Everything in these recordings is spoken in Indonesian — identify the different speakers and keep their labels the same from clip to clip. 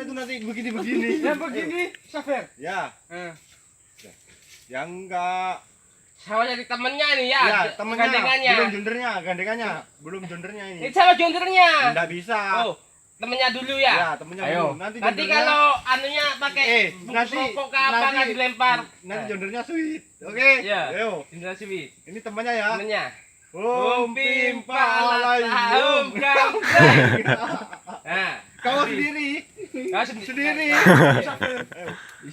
Speaker 1: itu nanti begini-begini.
Speaker 2: Yang begini, Safer.
Speaker 1: Ya. Yang enggak.
Speaker 3: Sama jadi temennya nih ya.
Speaker 1: Ya, temennya.
Speaker 3: Gandengannya.
Speaker 1: Gandengannya. Belum jondernya ini.
Speaker 3: Ini sama jondernya.
Speaker 1: Enggak bisa.
Speaker 3: Oh, temennya dulu ya.
Speaker 1: Ya, temennya dulu.
Speaker 3: Nanti
Speaker 1: jondernya-
Speaker 3: kalau anunya pakai
Speaker 1: nanti
Speaker 3: rokok ke apa kan dilempar.
Speaker 1: Nanti jondernya sweet. Oke.
Speaker 3: Iya.
Speaker 1: Ayo.
Speaker 3: Indra Siwi.
Speaker 1: Ini temannya ya.
Speaker 3: Temennya.
Speaker 1: Pimpa
Speaker 3: Om Gambreng. Nah,
Speaker 1: Kau sendiri.
Speaker 3: kau sendiri.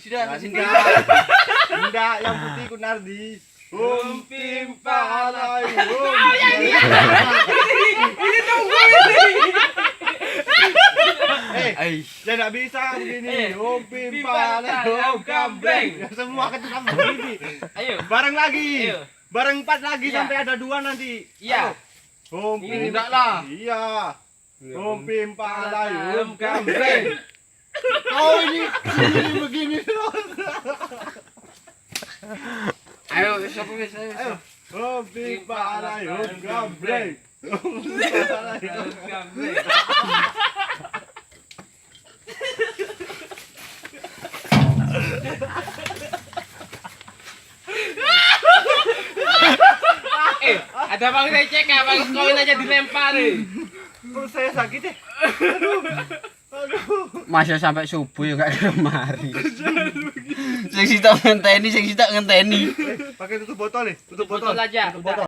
Speaker 1: Sudah, enggak, yang putih Kunardi. Pimpa
Speaker 3: Oh ya iya. Ini tunggu ini.
Speaker 1: Ya enggak bisa begini. Pimpa
Speaker 3: Om Gambreng.
Speaker 1: Semua ketukang begini.
Speaker 3: Ayo.
Speaker 1: Bareng lagi.
Speaker 3: Ayo.
Speaker 1: Bareng 4 lagi
Speaker 3: Iya.
Speaker 1: sampai ada 2 nanti.
Speaker 3: Iya.
Speaker 1: Ini
Speaker 2: enggak lah.
Speaker 1: Iya. Pimpa
Speaker 3: Om Gambreng.
Speaker 1: Oh ini begini terus.
Speaker 2: Ayo, siapa wis?
Speaker 1: Ayo. Pimpa Om Gambreng.
Speaker 3: Om Gambreng. Ada bang recek ya, bang koin aja dilempar.
Speaker 1: Perut saya sakit ya.
Speaker 2: Masa sampai subuh ya gak kemari. Sing sitok ngenteni,
Speaker 1: Pakai tutup botol nih, tutup botol.
Speaker 3: Botol aja.
Speaker 1: Tutup botol.